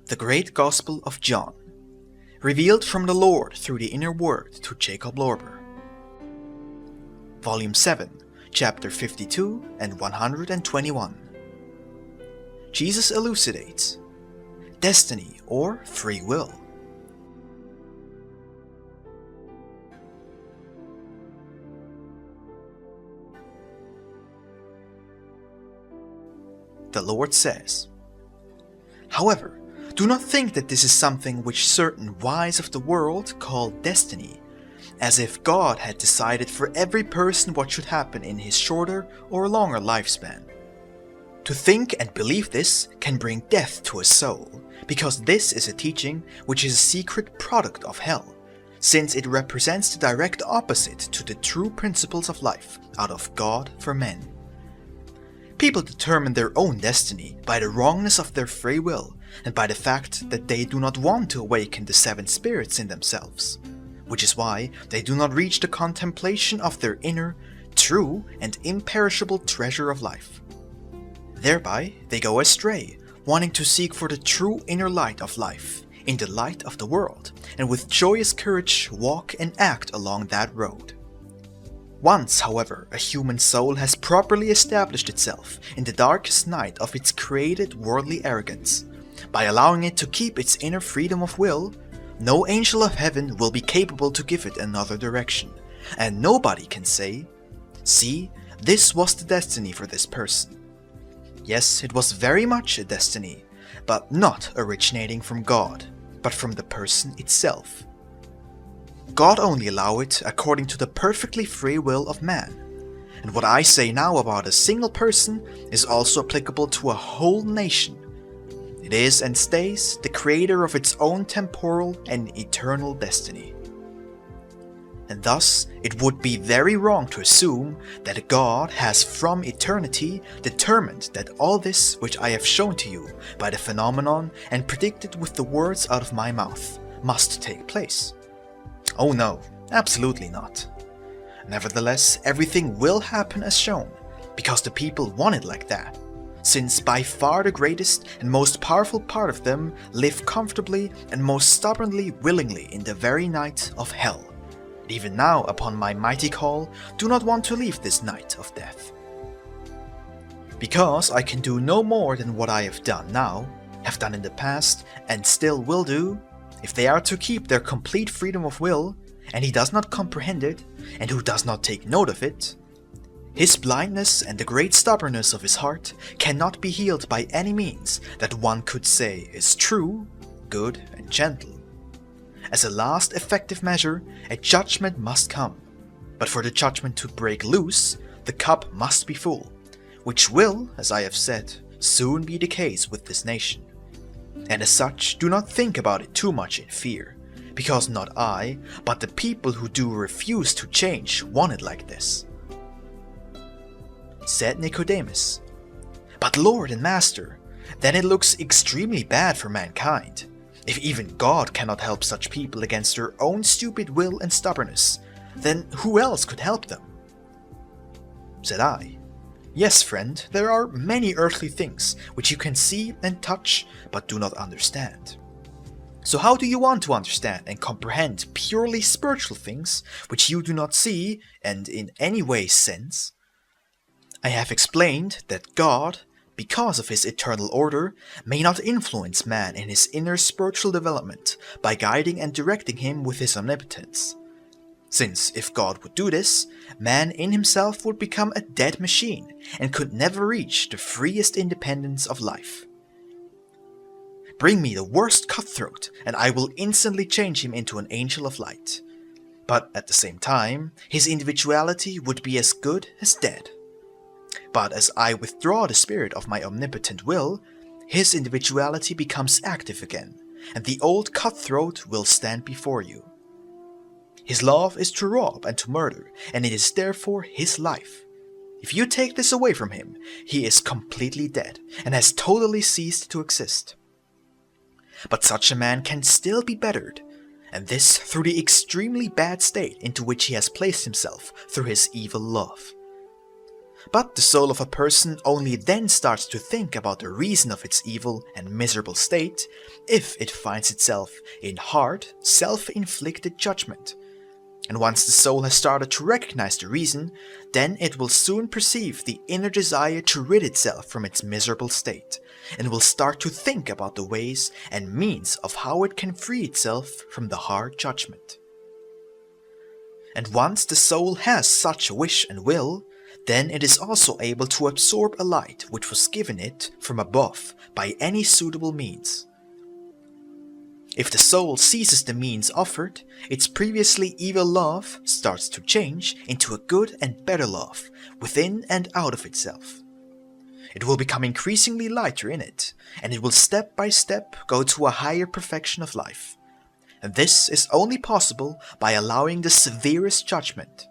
The Great Gospel of John, revealed from the Lord through the inner word to Jakob Lorber. Volume 7, Chapter 52 and 121. Jesus elucidates destiny or free will. The Lord says, "However, do not think that this is something which certain wise of the world call destiny, as if God had decided for every person what should happen in his shorter or longer lifespan. To think and believe this can bring death to a soul, because this is a teaching which is a secret product of hell, since it represents the direct opposite to the true principles of life out of God for men. People determine their own destiny by the wrongness of their free will and by the fact that they do not want to awaken the seven spirits in themselves, which is why they do not reach the contemplation of their inner, true and imperishable treasure of life. Thereby they go astray, wanting to seek for the true inner light of life, in the light of the world, and with joyous courage walk and act along that road. Once, however, a human soul has properly established itself in the darkest night of its created worldly arrogance, by allowing it to keep its inner freedom of will, no angel of heaven will be capable to give it another direction, and nobody can say, 'See, this was the destiny for this person.' Yes, it was very much a destiny, but not originating from God, but from the person itself. God only allows it according to the perfectly free will of man. And what I say now about a single person is also applicable to a whole nation. It is and stays the creator of its own temporal and eternal destiny. And thus, it would be very wrong to assume that God has from eternity determined that all this which I have shown to you by the phenomenon and predicted with the words out of my mouth must take place. Oh no, absolutely not. Nevertheless, everything will happen as shown, because the people want it like that, since by far the greatest and most powerful part of them live comfortably and most stubbornly willingly in the very night of hell. Even now, upon my mighty call, do not want to leave this night of death. Because I can do no more than what I have done now, have done in the past, and still will do, if they are to keep their complete freedom of will, and he does not comprehend it, and who does not take note of it, his blindness and the great stubbornness of his heart cannot be healed by any means that one could say is true, good, and gentle. As a last effective measure, a judgment must come, but for the judgment to break loose, the cup must be full, which will, as I have said, soon be the case with this nation. And as such, do not think about it too much in fear, because not I, but the people who do refuse to change want it like this." Said Nicodemus, "But Lord and Master, then it looks extremely bad for mankind. If even God cannot help such people against their own stupid will and stubbornness, then who else could help them?" Said I, "Yes, friend, there are many earthly things which you can see and touch but do not understand. So how do you want to understand and comprehend purely spiritual things which you do not see and in any way sense? I have explained that God, because of his eternal order, may not influence man in his inner spiritual development by guiding and directing him with his omnipotence. Since if God would do this, man in himself would become a dead machine and could never reach the freest independence of life. Bring me the worst cutthroat and I will instantly change him into an angel of light. But at the same time, his individuality would be as good as dead. But as I withdraw the spirit of my omnipotent will, his individuality becomes active again, and the old cutthroat will stand before you. His love is to rob and to murder, and it is therefore his life. If you take this away from him, he is completely dead, and has totally ceased to exist. But such a man can still be bettered, and this through the extremely bad state into which he has placed himself through his evil love. But the soul of a person only then starts to think about the reason of its evil and miserable state if it finds itself in hard, self-inflicted judgment. And once the soul has started to recognize the reason, then it will soon perceive the inner desire to rid itself from its miserable state, and will start to think about the ways and means of how it can free itself from the hard judgment. And once the soul has such a wish and will, then it is also able to absorb a light which was given it from above by any suitable means. If the soul seizes the means offered, its previously evil love starts to change into a good and better love within and out of itself. It will become increasingly lighter in it, and it will step by step go to a higher perfection of life. And this is only possible by allowing the severest judgment.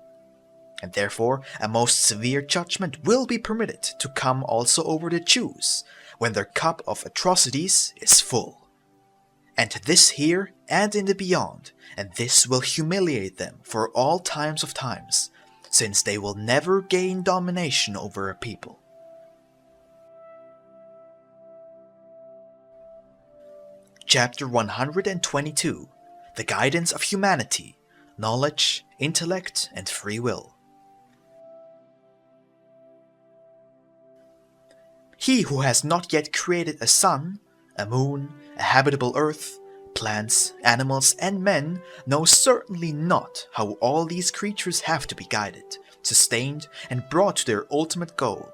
And therefore a most severe judgment will be permitted to come also over the Jews when their cup of atrocities is full. And this here and in the beyond, and this will humiliate them for all times of times, since they will never gain domination over a people. Chapter 122. The Guidance of Humanity, Knowledge, Intellect, and Free Will. He who has not yet created a sun, a moon, a habitable earth, plants, animals, and men knows certainly not how all these creatures have to be guided, sustained, and brought to their ultimate goal.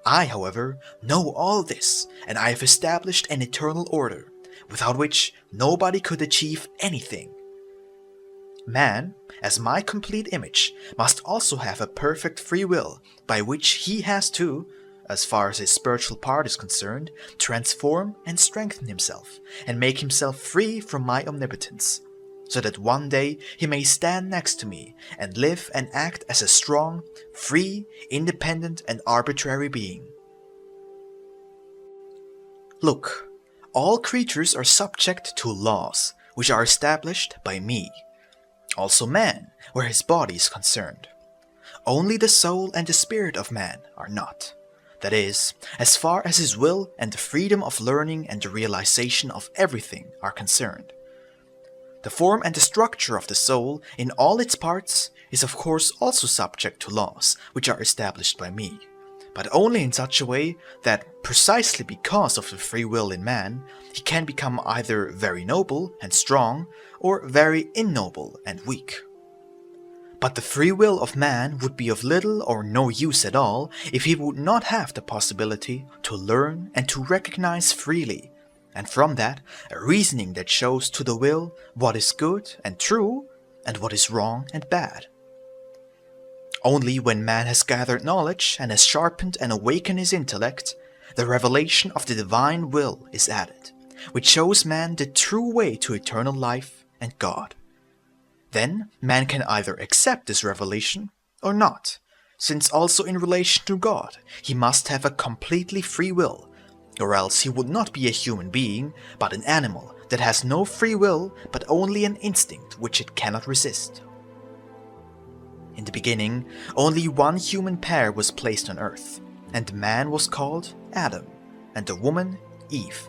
I, however, know all this, and I have established an eternal order, without which nobody could achieve anything. Man, as my complete image, must also have a perfect free will, by which he has to, as far as his spiritual part is concerned, transform and strengthen himself, and make himself free from my omnipotence, so that one day he may stand next to me and live and act as a strong, free, independent, and arbitrary being. Look, all creatures are subject to laws, which are established by me. Also man, where his body is concerned. Only the soul and the spirit of man are not. That is, as far as his will and the freedom of learning and the realization of everything are concerned. The form and the structure of the soul, in all its parts, is of course also subject to laws, which are established by me, but only in such a way that, precisely because of the free will in man, he can become either very noble and strong, or very ignoble and weak. But the free will of man would be of little or no use at all if he would not have the possibility to learn and to recognize freely, and from that a reasoning that shows to the will what is good and true and what is wrong and bad. Only when man has gathered knowledge and has sharpened and awakened his intellect, the revelation of the divine will is added, which shows man the true way to eternal life and God. Then man can either accept this revelation or not, since also in relation to God he must have a completely free will, or else he would not be a human being, but an animal that has no free will but only an instinct which it cannot resist. In the beginning, only one human pair was placed on earth, and the man was called Adam, and the woman Eve.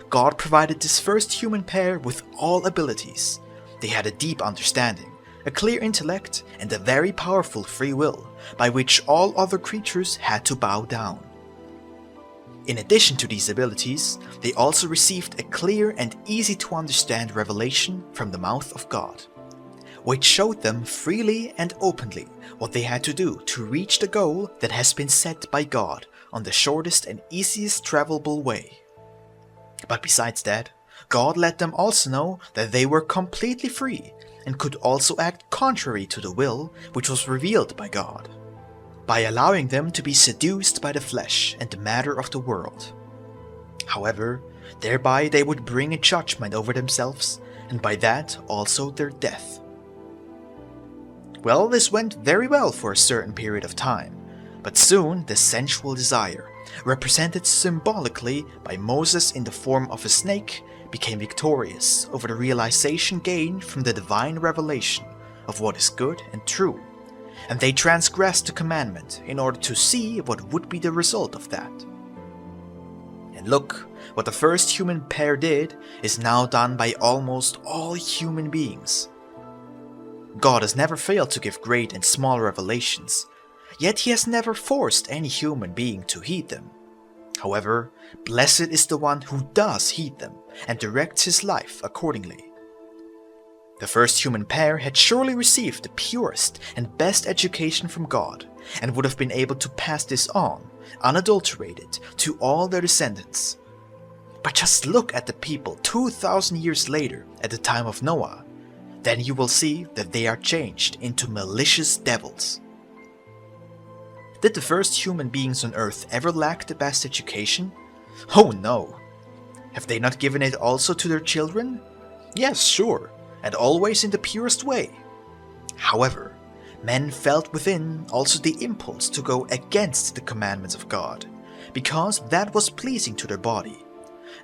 God provided this first human pair with all abilities. They had a deep understanding, a clear intellect, and a very powerful free will, by which all other creatures had to bow down. In addition to these abilities, they also received a clear and easy to understand revelation from the mouth of God, which showed them freely and openly what they had to do to reach the goal that has been set by God on the shortest and easiest travelable way. But besides that, God let them also know that they were completely free and could also act contrary to the will which was revealed by God, by allowing them to be seduced by the flesh and the matter of the world. However, thereby they would bring a judgment over themselves, and by that also their death. Well, this went very well for a certain period of time, but soon the sensual desire, represented symbolically by Moses in the form of a snake, became victorious over the realization gained from the divine revelation of what is good and true, and they transgressed the commandment in order to see what would be the result of that. And look, what the first human pair did is now done by almost all human beings. God has never failed to give great and small revelations, yet he has never forced any human being to heed them. However, blessed is the one who does heed them and directs his life accordingly. The first human pair had surely received the purest and best education from God, and would have been able to pass this on, unadulterated, to all their descendants. But just look at the people 2,000 years later at the time of Noah, then you will see that they are changed into malicious devils. Did the first human beings on earth ever lack the best education? Oh no! Have they not given it also to their children? Yes, sure, and always in the purest way. However, men felt within also the impulse to go against the commandments of God, because that was pleasing to their body,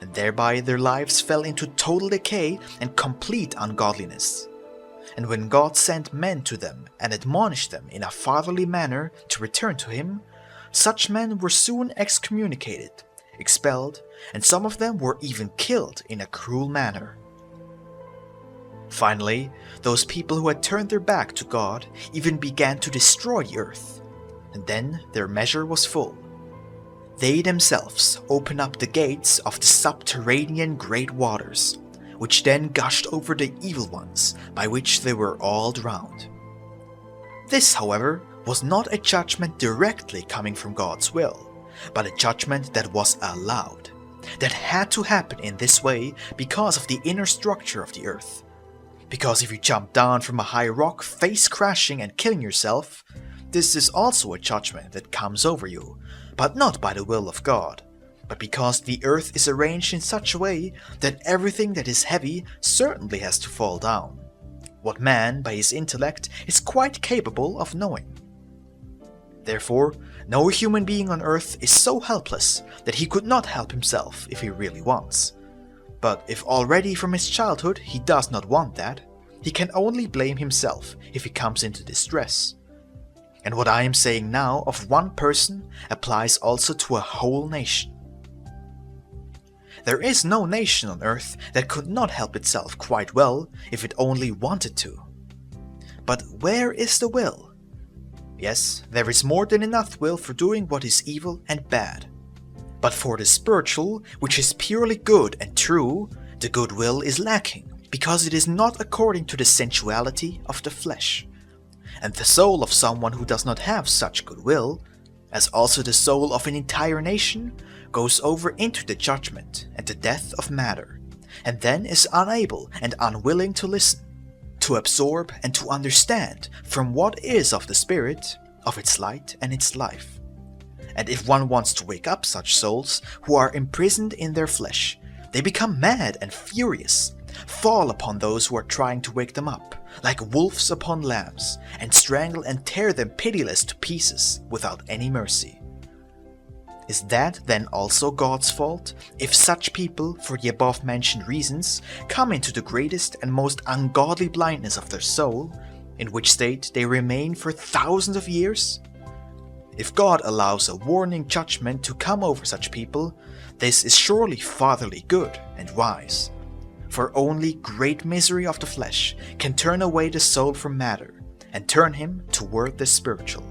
and thereby their lives fell into total decay and complete ungodliness. And when God sent men to them and admonished them in a fatherly manner to return to him, such men were soon excommunicated, expelled, and some of them were even killed in a cruel manner. Finally, those people who had turned their back to God even began to destroy the earth, and then their measure was full. They themselves opened up the gates of the subterranean great waters, which then gushed over the evil ones, by which they were all drowned. This, however, was not a judgment directly coming from God's will, but a judgment that was allowed, that had to happen in this way because of the inner structure of the earth. Because if you jump down from a high rock, face crashing and killing yourself, this is also a judgment that comes over you, but not by the will of God, but because the earth is arranged in such a way that everything that is heavy certainly has to fall down, what man, by his intellect, is quite capable of knowing. Therefore, no human being on earth is so helpless that he could not help himself if he really wants. But if already from his childhood he does not want that, he can only blame himself if he comes into distress. And what I am saying now of one person applies also to a whole nation. There is no nation on earth that could not help itself quite well if it only wanted to. But where is the will? Yes, there is more than enough will for doing what is evil and bad. But for the spiritual, which is purely good and true, the good will is lacking, because it is not according to the sensuality of the flesh. And the soul of someone who does not have such good will, as also the soul of an entire nation, goes over into the judgment and the death of matter, and then is unable and unwilling to listen, to absorb and to understand from what is of the spirit, of its light and its life. And if one wants to wake up such souls who are imprisoned in their flesh, they become mad and furious, fall upon those who are trying to wake them up, like wolves upon lambs, and strangle and tear them pitiless to pieces without any mercy. Is that then also God's fault, if such people, for the above-mentioned reasons, come into the greatest and most ungodly blindness of their soul, in which state they remain for thousands of years? If God allows a warning judgment to come over such people, this is surely fatherly good and wise. For only great misery of the flesh can turn away the soul from matter, and turn him toward the spiritual.